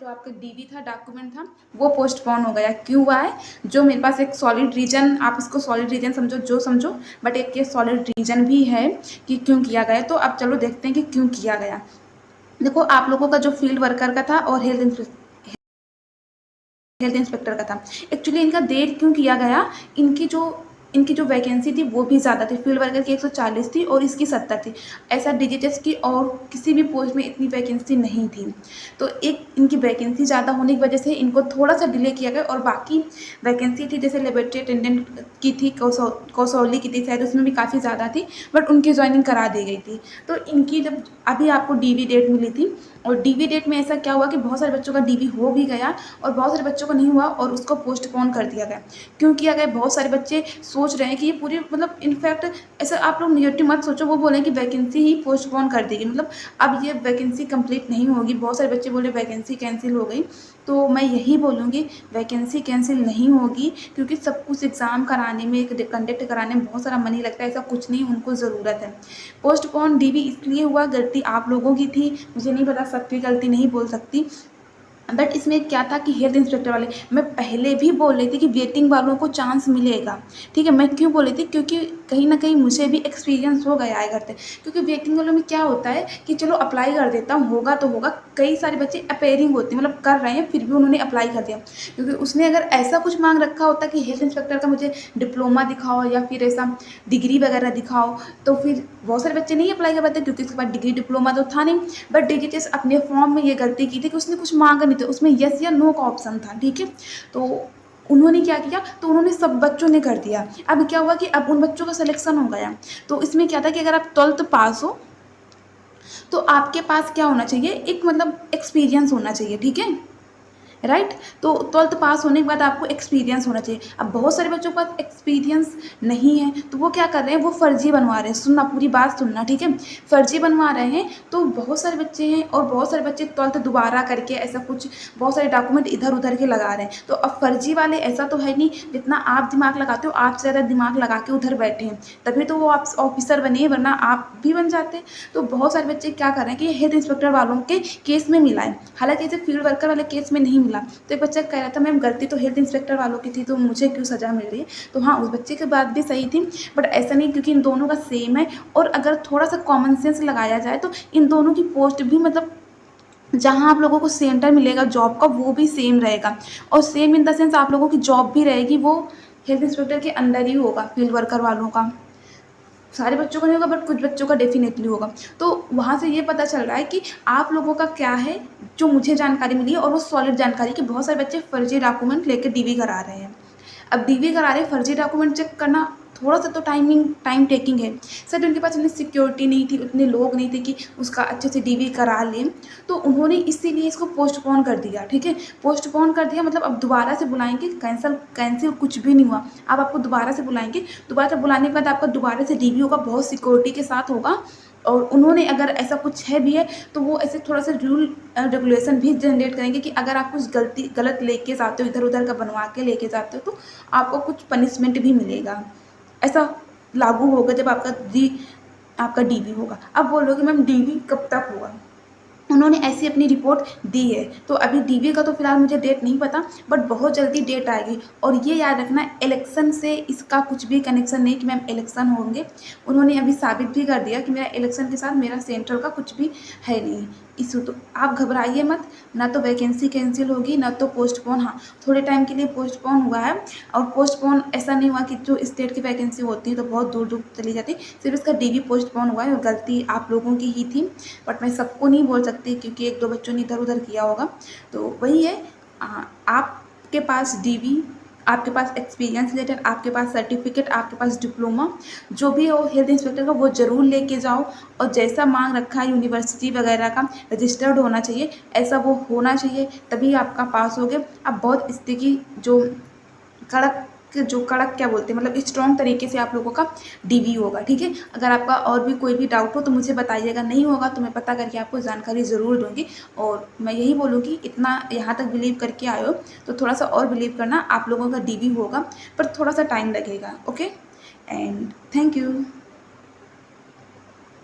जो आपका डीवी था, डॉक्यूमेंट था, वो पोस्टपोन हो गया। क्यों हुआ है? जो मेरे पास एक सॉलिड रीज़न, आप इसको सॉलिड रीज़न समझो जो समझो, बट एक ये सॉलिड रीज़न भी है कि क्यों किया गया। तो अब चलो देखते हैं कि क्यों किया गया। देखो, आप लोगों का जो फील्ड वर्कर का था और हेल्थ इंस्पेक्टर का था, एक्चुअली इनका देर क्यों किया गया? इनकी जो वैकेंसी थी वो भी ज़्यादा थी। फील्ड वर्कर की 140 थी और इसकी 70 थी। ऐसा डीजीएचएस की और किसी भी पोस्ट में इतनी वैकेंसी नहीं थी। तो एक इनकी वैकेंसी ज़्यादा होने की वजह से इनको थोड़ा सा डिले किया गया। और बाकी वैकेंसी थी, जैसे लेबोरेटरी अटेंडेंट की थी, कसौली की थी शायद, उसमें भी काफ़ी ज़्यादा थी, बट उनकी ज्वाइनिंग करा दी गई थी। तो इनकी जब अभी आपको डीवी डेट मिली थी, और डीवी डेट में ऐसा क्या हुआ कि बहुत सारे बच्चों का डीवी हो भी गया और बहुत सारे बच्चों को नहीं हुआ और उसको पोस्टपोन कर दिया गया। क्यों किया गया? बहुत सारे बच्चे सोच रहे हैं कि ये पूरी, मतलब इनफैक्ट ऐसा आप लोग निगेटिव मत सोचो, वो बोलें कि वैकेंसी ही पोस्टपोन कर देगी, मतलब अब ये वैकेंसी कंप्लीट नहीं होगी। बहुत सारे बच्चे बोले वैकेंसी कैंसिल हो गई, तो मैं यही बोलूँगी वैकेंसी कैंसिल नहीं होगी, क्योंकि सब कुछ एग्ज़ाम कराने में, कंडक्ट कराने में बहुत सारा मनी लगता है। ऐसा कुछ नहीं, उनको ज़रूरत है। पोस्टपोन डीवी इसलिए हुआ, गलती आप लोगों की थी, मुझे नहीं पता, सबकी गलती नहीं बोल सकती, बट इसमें क्या था कि हेल्थ इंस्पेक्टर वाले, मैं पहले भी बोल रही थी कि वेटिंग वालों को चांस मिलेगा। ठीक है, मैं क्यों बोल रही थी? क्योंकि कहीं ना कहीं मुझे भी एक्सपीरियंस हो गया है करते। क्योंकि वेटिंग वालों में क्या होता है कि चलो अप्लाई कर देता हूँ, होगा तो होगा। कई सारे बच्चे अपेयरिंग होते हैं, मतलब कर रहे हैं, फिर भी उन्होंने अप्लाई कर दिया। क्योंकि उसने अगर ऐसा कुछ मांग रखा होता कि हेल्थ इंस्पेक्टर का मुझे डिप्लोमा दिखाओ या फिर ऐसा डिग्री वगैरह दिखाओ, तो फिर बहुत सारे बच्चे नहीं अप्लाई कर पाते, क्योंकि उसके बाद डिग्री डिप्लोमा तो था नहीं। बट डीजीएचएस अपने फॉर्म में ये गलती की थी कि उसने कुछ मांगा नहीं था, उसमें यस या नो का ऑप्शन था। ठीक है, तो उन्होंने क्या किया, तो उन्होंने सब बच्चों ने कर दिया। अब क्या हुआ कि अब उन बच्चों का सिलेक्शन हो गया। तो इसमें क्या था कि अगर आप 12th पास हो तो आपके पास क्या होना चाहिए, एक मतलब एक्सपीरियंस होना चाहिए। ठीक है, राइट। तो 12th पास होने के बाद आपको एक्सपीरियंस होना चाहिए। अब बहुत सारे बच्चों के पास एक्सपीरियंस नहीं है, तो वो क्या कर रहे हैं, वो फर्जी बनवा रहे हैं। सुनना, पूरी बात सुनना, ठीक है। फर्जी बनवा रहे हैं, तो बहुत सारे बच्चे हैं, और बहुत सारे बच्चे 12th दोबारा करके ऐसा कुछ बहुत सारे डॉक्यूमेंट इधर उधर के लगा रहे हैं। तो अब फर्जी वाले ऐसा तो है नहीं, जितना आप दिमाग लगाते हो आपसे ज़्यादा दिमाग लगा के उधर बैठे हैं, तभी तो वो आप ऑफिसर बने, वरना आप भी बन जाते। तो बहुत सारे बच्चे क्या कर रहे हैं कि हेल्थ इंस्पेक्टर वालों के केस में मिला है, हालांकि इसे फील्ड वर्कर वाले केस में नहीं मिला। तो एक बच्चा कह रहा था मैम गलती तो हेल्थ इंस्पेक्टर वालों की थी, तो मुझे क्यों सज़ा मिल रही है? तो हाँ, उस बच्चे की बात भी सही थी, बट ऐसा नहीं, क्योंकि इन दोनों का सेम है। और अगर थोड़ा सा कॉमन सेंस लगाया जाए तो इन दोनों की पोस्ट भी, मतलब जहाँ आप लोगों को सेंटर मिलेगा जॉब का, वो भी सेम रहेगा। और सेम इन द सेंस आप लोगों की जॉब भी रहेगी, वो हेल्थ इंस्पेक्टर के अंडर ही होगा, फील्ड वर्कर वालों का। सारे बच्चों का नहीं होगा, बट कुछ बच्चों का डेफिनेटली होगा। तो वहाँ से ये पता चल रहा है कि आप लोगों का क्या है, जो मुझे जानकारी मिली है, और वो सॉलिड जानकारी, कि बहुत सारे बच्चे फर्जी डॉक्यूमेंट लेकर डीवी करा रहे हैं। अब डीवी करा रहे, फर्जी डॉक्यूमेंट चेक करना थोड़ा सा तो टाइम टेकिंग है। शायद उनके पास इतनी सिक्योरिटी नहीं थी, उतने लोग नहीं थे कि उसका अच्छे से डीवी करा लें, तो उन्होंने इसीलिए इसको पोस्टपोन कर दिया। ठीक है, पोस्टपोन कर दिया, मतलब अब दोबारा से बुलाएंगे, कैंसिल कुछ भी नहीं हुआ। अब आपको दोबारा से बुलाएंगे, दोबारा से बुलाने के बाद आपका दोबारा से डीवी होगा, बहुत सिक्योरिटी के साथ होगा। और उन्होंने अगर ऐसा कुछ है भी है, तो वो ऐसे थोड़ा सा रूल रेगुलेशन भी जनरेट करेंगे कि अगर आप कुछ गलत लेके जाते हो, इधर उधर का बनवा के लेके जाते हो, तो आपको कुछ पनिशमेंट भी मिलेगा। ऐसा लागू होगा जब आपका डीवी होगा। अब बोलोगे मैम डीवी कब तक होगा? उन्होंने ऐसी अपनी रिपोर्ट दी है, तो अभी डीवी का तो फिलहाल मुझे डेट नहीं पता, बट बहुत जल्दी डेट आएगी। और ये याद रखना, इलेक्शन से इसका कुछ भी कनेक्शन नहीं कि मैम इलेक्शन होंगे। उन्होंने अभी साबित भी कर दिया कि मेरा इलेक्शन के साथ मेरा सेंट्रल का कुछ भी है नहीं इशू। तो आप घबराइए मत, ना तो वैकेंसी कैंसिल होगी, ना तो पोस्टपोन। हाँ, थोड़े टाइम के लिए पोस्टपोन हुआ है, और पोस्टपोन ऐसा नहीं हुआ कि जो स्टेट की वैकेंसी होती है तो बहुत दूर दूर चली जाती, सिर्फ इसका डीवी पोस्टपोन हुआ है, और गलती आप लोगों की ही थी। बट मैं सबको नहीं बोल सकती, क्योंकि एक दो बच्चों ने इधर उधर किया होगा। तो वही है, आपके पास डीवी, आपके पास एक्सपीरियंस लेटर, आपके पास सर्टिफिकेट, आपके पास डिप्लोमा, जो भी हो हेल्थ इंस्पेक्टर का, वो ज़रूर लेके जाओ। और जैसा मांग रखा है यूनिवर्सिटी वगैरह का, रजिस्टर्ड होना चाहिए, ऐसा वो होना चाहिए, तभी आपका पास हो गया। अब बहुत स्टिकी, कड़क जो कड़क क्या बोलते हैं, मतलब स्ट्रॉन्ग तरीके से आप लोगों का डीवी होगा। ठीक है, अगर आपका और भी कोई भी डाउट हो तो मुझे बताइएगा, नहीं होगा तो मैं पता करके आपको जानकारी ज़रूर दूंगी। और मैं यही बोलूँगी, इतना यहाँ तक बिलीव करके आए हो तो थोड़ा सा और बिलीव करना, आप लोगों का डीवी होगा, पर थोड़ा सा टाइम लगेगा। Okay, and thank you.